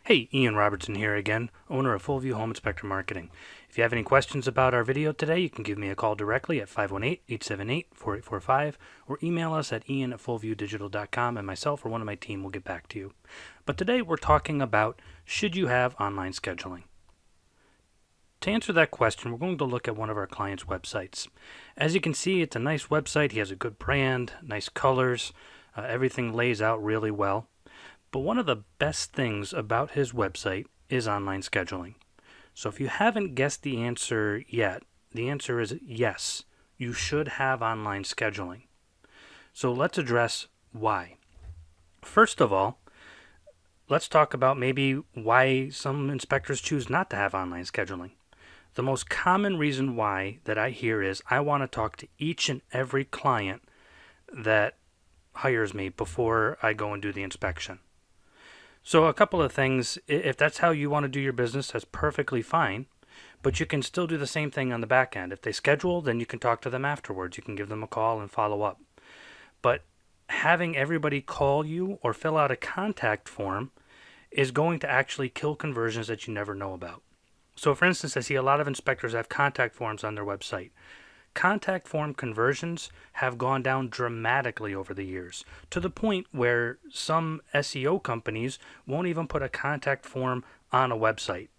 Hey, Ian Robertson here again, owner of Full View Home Inspector Marketing. If you have any questions about our video today, you can give me a call directly at 518-878-4845 or email us at ian@fullviewdigital.com and myself or one of my team will get back to you. But today we're talking about, should you have online scheduling? To answer that question, we're going to look at one of our clients' websites. As you can see, it's a nice website. He has a good brand, nice colors, everything lays out really well. But one of the best things about his website is online scheduling. So if you haven't guessed the answer yet, the answer is yes, you should have online scheduling. So let's address why. First of all, let's talk about maybe why some inspectors choose not to have online scheduling. The most common reason why that I hear is I want to talk to each and every client that hires me before I go and do the inspection. So a couple of things, if that's how you want to do your business, that's perfectly fine, but you can still do the same thing on the back end. If they schedule, then you can talk to them afterwards. You can give them a call and follow up. But having everybody call you or fill out a contact form is going to actually kill conversions that you never know about. So for instance, I see a lot of inspectors have contact forms on their website. Contact form conversions have gone down dramatically over the years, to the point where some SEO companies won't even put a contact form on a website.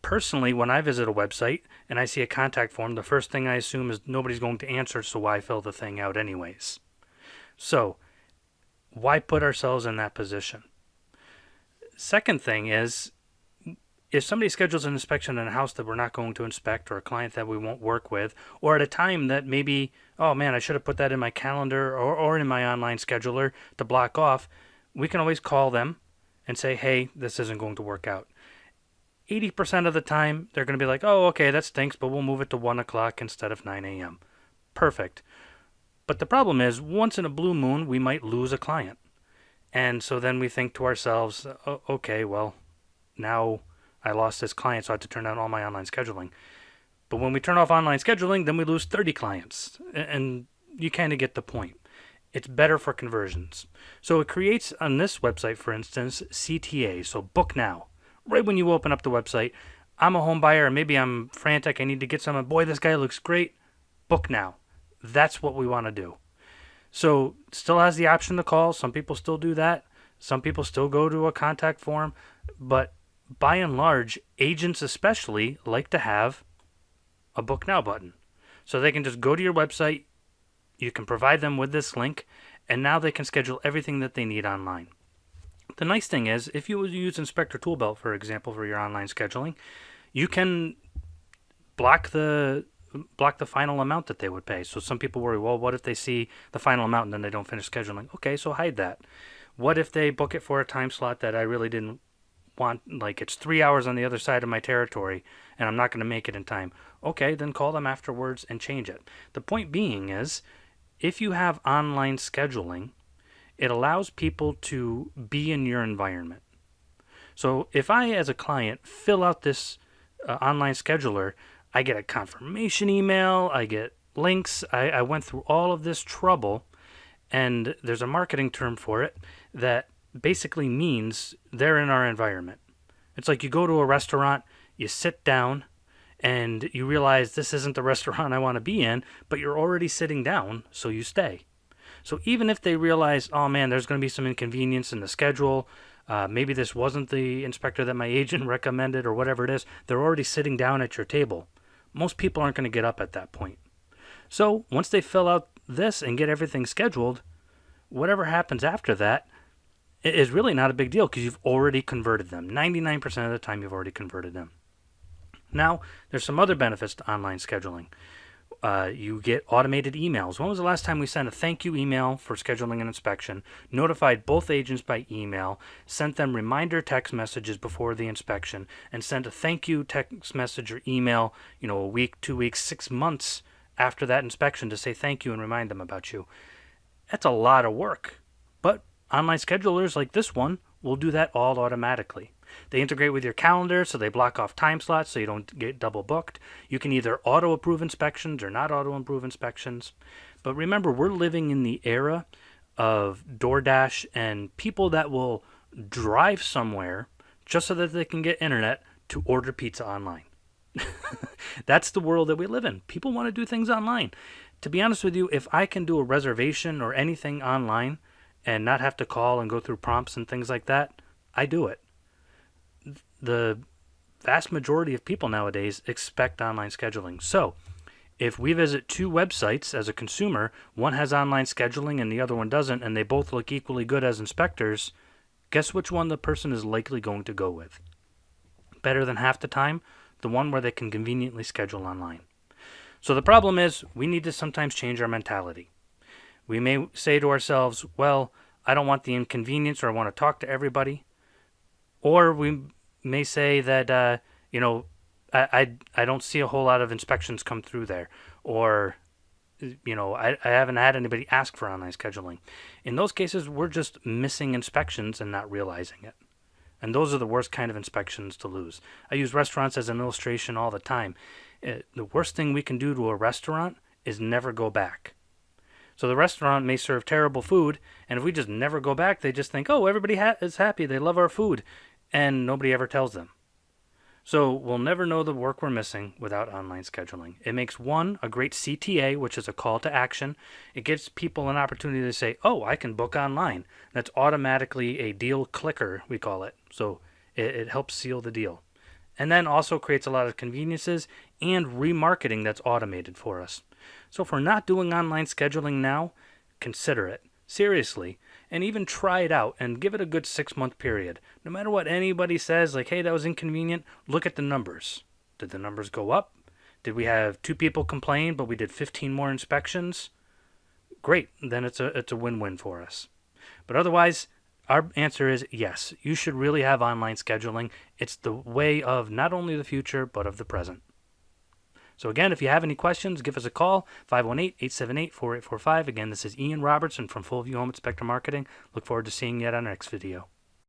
Personally, when I visit a website and I see a contact form, the first thing I assume is nobody's going to answer, so why fill the thing out anyways? So, why put ourselves in that position? Second thing is, if somebody schedules an inspection in a house that we're not going to inspect, or a client that we won't work with, or at a time that maybe, oh man, I should have put that in my calendar or in my online scheduler to block off, we can always call them and say, hey, this isn't going to work out. 80% of the time, they're going to be like, oh, okay, that stinks, but we'll move it to 1 o'clock instead of 9 a.m. Perfect. But the problem is, once in a blue moon, we might lose a client. And so then we think to ourselves, oh, okay, well, now I lost this client, so I had to turn on all my online scheduling. But when we turn off online scheduling, then we lose 30 clients. And you kind of get the point. It's better for conversions. So it creates on this website, for instance, CTA, so book now. Right when you open up the website, I'm a home buyer, maybe I'm frantic, I need to get someone, boy, this guy looks great, book now. That's what we want to do. So still has the option to call. Some people still do that. Some people still go to a contact form, but by and large, agents especially like to have a book now button. So they can just go to your website, you can provide them with this link, and now they can schedule everything that they need online. The nice thing is, if you use Inspector Toolbelt, for example, for your online scheduling, you can block the final amount that they would pay. So some people worry, well, what if they see the final amount and then they don't finish scheduling? Okay, so hide that. What if they book it for a time slot that I really didn't want, like it's 3 hours on the other side of my territory and I'm not going to make it in time? Okay, then call them afterwards and change it. The point being is, if you have online scheduling, it allows people to be in your environment. So if I, as a client, fill out this online scheduler, I get a confirmation email, I get links, I went through all of this trouble, and there's a marketing term for it that basically means they're in our environment. It's like you go to a restaurant, you sit down, and you realize this isn't the restaurant I want to be in, but you're already sitting down, so you stay. So even if they realize, oh man, there's going to be some inconvenience in the schedule, maybe this wasn't the inspector that my agent recommended or whatever it is, they're already sitting down at your table. Most people aren't going to get up at that point. So once they fill out this and get everything scheduled, whatever happens after that is really not a big deal because you've already converted them. 99% of the time you've already converted them. Now, there's some other benefits to online scheduling. You get automated emails. When was the last time we sent a thank you email for scheduling an inspection, notified both agents by email, sent them reminder text messages before the inspection, and sent a thank you text message or email, a week, 2 weeks, 6 months after that inspection to say thank you and remind them about you? That's a lot of work. But online schedulers like this one will do that all automatically. They integrate with your calendar, so they block off time slots so you don't get double booked. You can either auto-approve inspections or not auto-approve inspections. But remember, we're living in the era of DoorDash and people that will drive somewhere just so that they can get internet to order pizza online. That's the world that we live in. People want to do things online. To be honest with you, if I can do a reservation or anything online and not have to call and go through prompts and things like that, I do it. The vast majority of people nowadays expect online scheduling. So, if we visit two websites as a consumer, one has online scheduling and the other one doesn't, and they both look equally good as inspectors, guess which one the person is likely going to go with? Better than half the time, the one where they can conveniently schedule online. So the problem is, we need to sometimes change our mentality. We may say to ourselves, well, I don't want the inconvenience, or I want to talk to everybody. Or we may say that, I don't see a whole lot of inspections come through there. Or, I haven't had anybody ask for online scheduling. In those cases, we're just missing inspections and not realizing it. And those are the worst kind of inspections to lose. I use restaurants as an illustration all the time. The worst thing we can do to a restaurant is never go back. So the restaurant may serve terrible food, and if we just never go back, they just think, oh, everybody is happy, they love our food, and nobody ever tells them. So we'll never know the work we're missing without online scheduling. It makes, one, a great CTA, which is a call to action. It gives people an opportunity to say, oh, I can book online. That's automatically a deal clicker, we call it. So it helps seal the deal. And then also creates a lot of conveniences and remarketing that's automated for us. So if we're not doing online scheduling now, consider it. Seriously. And even try it out and give it a good 6-month period. No matter what anybody says, like, hey, that was inconvenient, look at the numbers. Did the numbers go up? Did we have 2 people complain, but we did 15 more inspections? Great. Then it's a win-win for us. But otherwise, our answer is yes. You should really have online scheduling. It's the way of not only the future, but of the present. So again, if you have any questions, give us a call, 518-878-4845. Again, this is Ian Robertson from Full View Home Inspector Marketing. Look forward to seeing you at our next video.